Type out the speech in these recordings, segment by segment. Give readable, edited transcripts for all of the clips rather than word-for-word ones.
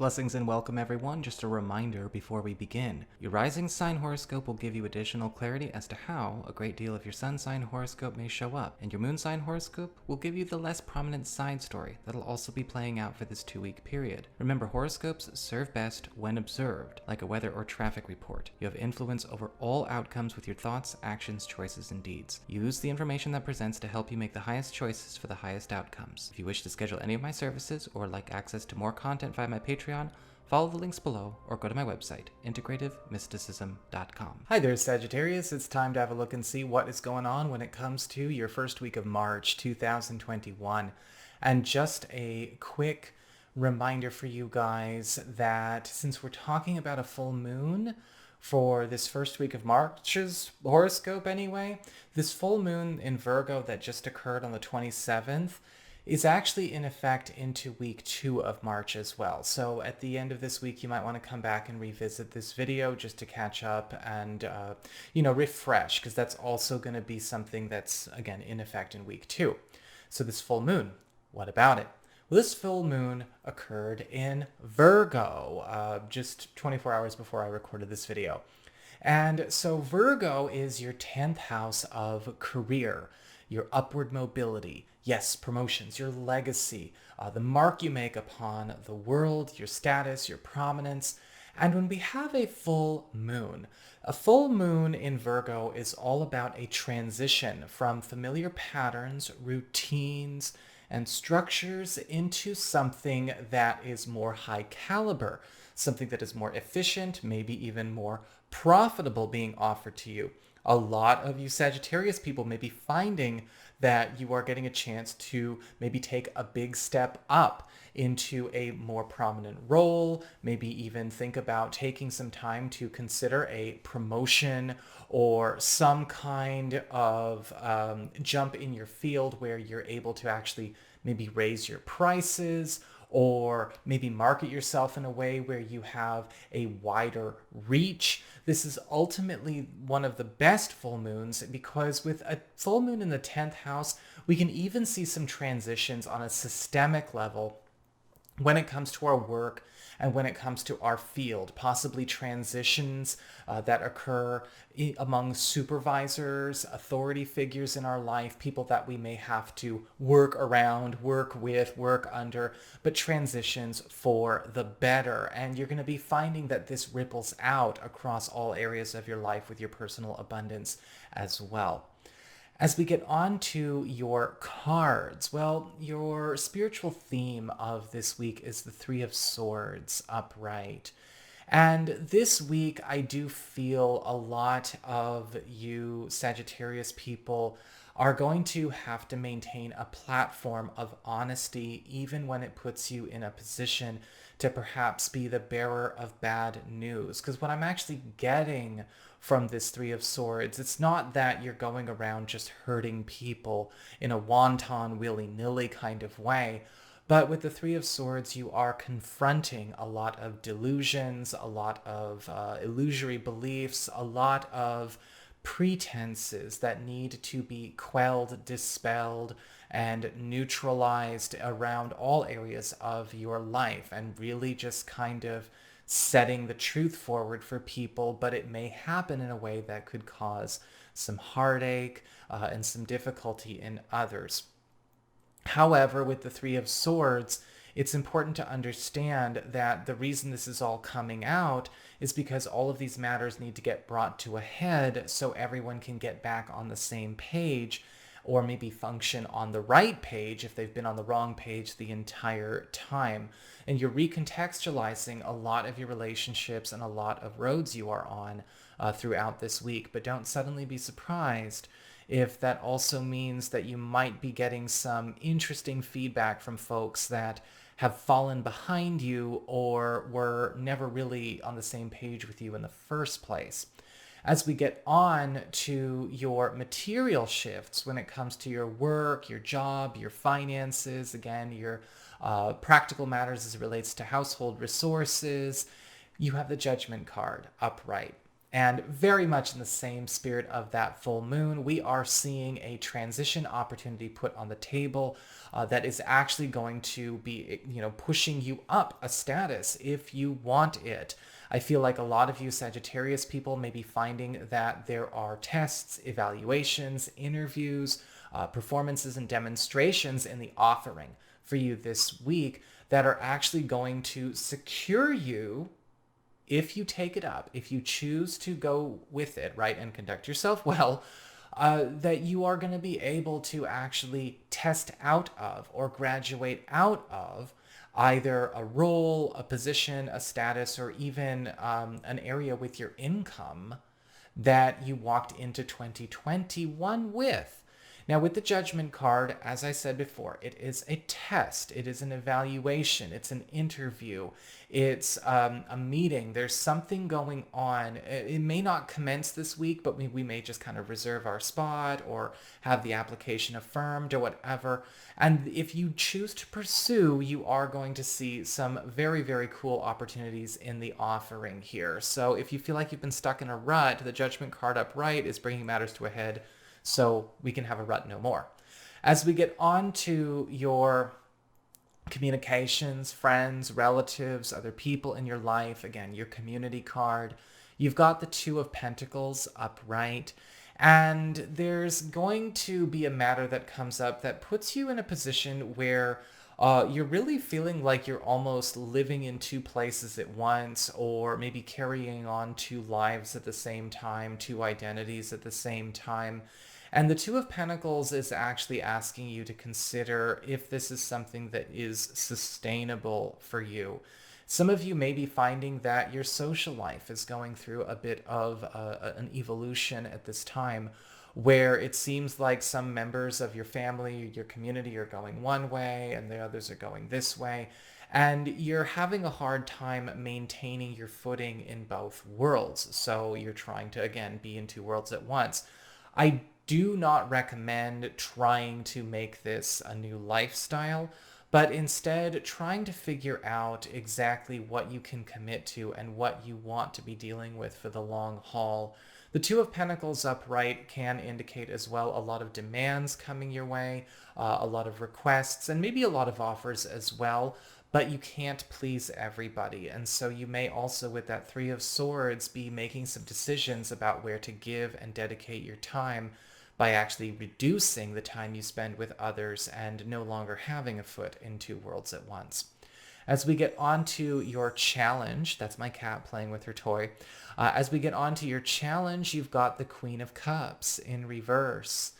Blessings and welcome everyone. Just a reminder before we begin. Your rising sign horoscope will give you additional clarity as to how a great deal of your sun sign horoscope may show up, and your moon sign horoscope will give you the less prominent side story that'll also be playing out for this 2-week period. Remember, horoscopes serve best when observed, like a weather or traffic report. You have influence over all outcomes with your thoughts, actions, choices, and deeds. Use the information that presents to help you make the highest choices for the highest outcomes. If you wish to schedule any of my services or like access to more content via my Patreon, follow the links below or go to my website, integrativemysticism.com. Hi there, Sagittarius. It's time to have a look and see what is going on when it comes to your first week of March 2021. And just a quick reminder for you guys that since we're talking about a full moon for this first week of March's horoscope anyway, this full moon in Virgo that just occurred on the 27th is actually in effect into week 2 of March as well. So at the end of this week, you might want to come back and revisit this video just to catch up and, refresh, because that's also going to be something that's, again, in effect in week 2. So this full moon, what about it? Well, this full moon occurred in Virgo, just 24 hours before I recorded this video. And so Virgo is your 10th house of career, your upward mobility, yes, promotions, your legacy, the mark you make upon the world, your status, your prominence. And when we have a full moon in Virgo is all about a transition from familiar patterns, routines, and structures into something that is more high caliber, something that is more efficient, maybe even more profitable being offered to you. A lot of you Sagittarius people may be finding that you are getting a chance to maybe take a big step up into a more prominent role, maybe even think about taking some time to consider a promotion or some kind of jump in your field where you're able to actually maybe raise your prices or maybe market yourself in a way where you have a wider reach. This is ultimately one of the best full moons because with a full moon in the 10th house, we can even see some transitions on a systemic level when it comes to our work and when it comes to our field, possibly transitions that occur among supervisors, authority figures in our life, people that we may have to work around, work with, work under, but transitions for the better. And you're going to be finding that this ripples out across all areas of your life with your personal abundance as well. As we get on to your cards, well, your spiritual theme of this week is the Three of Swords upright. And this week, I do feel a lot of you Sagittarius people are going to have to maintain a platform of honesty, even when it puts you in a position to perhaps be the bearer of bad news. Because what I'm actually getting from this Three of Swords, it's not that you're going around just hurting people in a wanton, willy-nilly kind of way, but with the Three of Swords, you are confronting a lot of delusions, a lot of illusory beliefs, a lot of pretenses that need to be quelled, dispelled, and neutralized around all areas of your life, and really just kind of setting the truth forward for people, but it may happen in a way that could cause some heartache and some difficulty in others. However, with the Three of Swords, it's important to understand that the reason this is all coming out is because all of these matters need to get brought to a head so everyone can get back on the same page, or maybe function on the right page if they've been on the wrong page the entire time. And you're recontextualizing a lot of your relationships and a lot of roads you are on throughout this week. But don't suddenly be surprised if that also means that you might be getting some interesting feedback from folks that have fallen behind you or were never really on the same page with you in the first place. As we get on to your material shifts when it comes to your work, your job, your finances, again, your practical matters as it relates to household resources, you have the Judgment card upright. And very much in the same spirit of that full moon, we are seeing a transition opportunity put on the table that is actually going to be, pushing you up a status if you want it. I feel like a lot of you Sagittarius people may be finding that there are tests, evaluations, interviews, performances, and demonstrations in the offering for you this week that are actually going to secure you if you take it up, if you choose to go with it, right, and conduct yourself well, that you are going to be able to actually test out of or graduate out of either a role, a position, a status, or even an area with your income that you walked into 2021 with. Now, with the Judgment card, as I said before, it is a test. It is an evaluation. It's an interview. It's a meeting. There's something going on. It may not commence this week, but we may just kind of reserve our spot or have the application affirmed or whatever. And if you choose to pursue, you are going to see some very, very cool opportunities in the offering here. So if you feel like you've been stuck in a rut, the Judgment card upright is bringing matters to a head, so we can have a rut no more. As we get on to your communications, friends, relatives, other people in your life, again, your community card, you've got the Two of Pentacles upright, and there's going to be a matter that comes up that puts you in a position where you're really feeling like you're almost living in two places at once, or maybe carrying on two lives at the same time, two identities at the same time. And the Two of Pentacles is actually asking you to consider if this is something that is sustainable for you. Some of you may be finding that your social life is going through a bit of an evolution at this time, where it seems like some members of your family, your community are going one way and the others are going this way. And you're having a hard time maintaining your footing in both worlds. So you're trying to, again, be in two worlds at once. I do not recommend trying to make this a new lifestyle, but instead trying to figure out exactly what you can commit to and what you want to be dealing with for the long haul. The Two of Pentacles upright can indicate as well a lot of demands coming your way, a lot of requests, and maybe a lot of offers as well, but you can't please everybody. And so you may also, with that Three of Swords, be making some decisions about where to give and dedicate your time by actually reducing the time you spend with others and no longer having a foot in two worlds at once. As we get on to your challenge, that's my cat playing with her toy. As we get on to your challenge, you've got the Queen of Cups in reverse.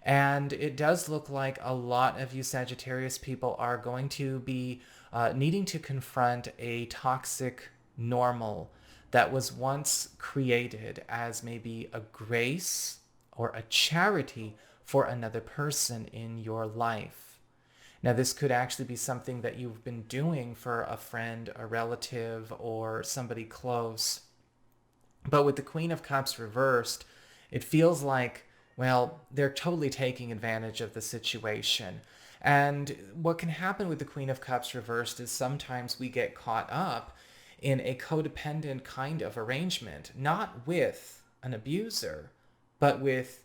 And it does look like a lot of you Sagittarius people are going to be needing to confront a toxic normal that was once created as maybe a grace or a charity for another person in your life. Now, this could actually be something that you've been doing for a friend, a relative, or somebody close. But with the Queen of Cups reversed, it feels like, well, they're totally taking advantage of the situation. And what can happen with the Queen of Cups reversed is sometimes we get caught up in a codependent kind of arrangement, not with an abuser, but with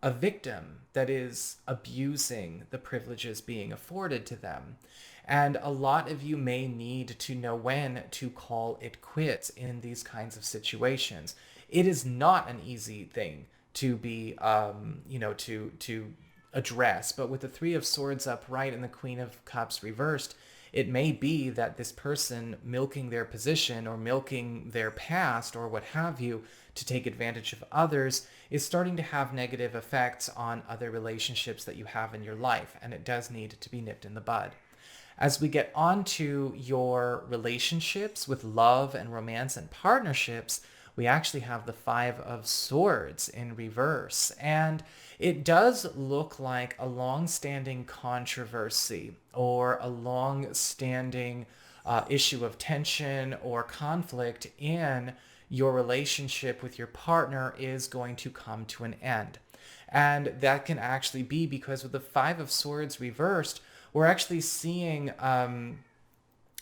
a victim that is abusing the privileges being afforded to them. And a lot of you may need to know when to call it quits in these kinds of situations. It is not an easy thing to be, to address. But with the Three of Swords upright and the Queen of Cups reversed, it may be that this person milking their position or milking their past or what have you to take advantage of others is starting to have negative effects on other relationships that you have in your life, and it does need to be nipped in the bud. As we get on to your relationships with love and romance and partnerships, we actually have the Five of Swords in reverse. And it does look like a long-standing controversy or a long-standing issue of tension or conflict in your relationship with your partner is going to come to an end. And that can actually be because with the Five of Swords reversed, we're actually seeing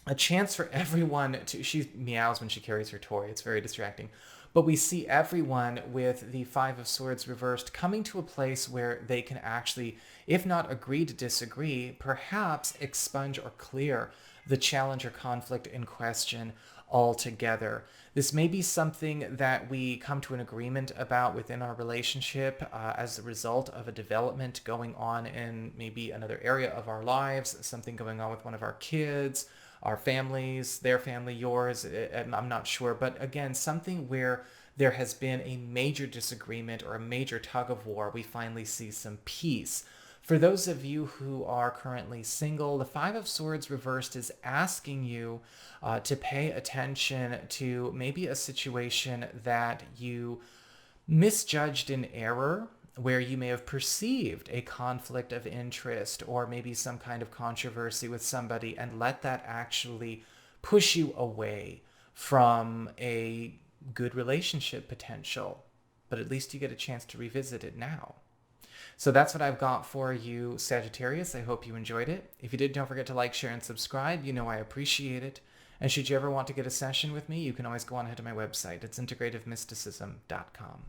a chance for everyone to, she meows when she carries her toy, it's very distracting, But we see everyone with the Five of Swords reversed coming to a place where they can actually, if not agree to disagree, perhaps expunge or clear the challenge or conflict in question altogether. This may be something that we come to an agreement about within our relationship as a result of a development going on in maybe another area of our lives, something going on with one of our kids, our families, their family, yours, I'm not sure. But again, something where there has been a major disagreement or a major tug of war, we finally see some peace. For those of you who are currently single, the Five of Swords reversed is asking you to pay attention to maybe a situation that you misjudged in error, where you may have perceived a conflict of interest or maybe some kind of controversy with somebody, and let that actually push you away from a good relationship potential. But at least you get a chance to revisit it now. So that's what I've got for you, Sagittarius. I hope you enjoyed it. If you did, don't forget to like, share, and subscribe. You know I appreciate it. And should you ever want to get a session with me, you can always go on ahead to my website. It's integrativemysticism.com.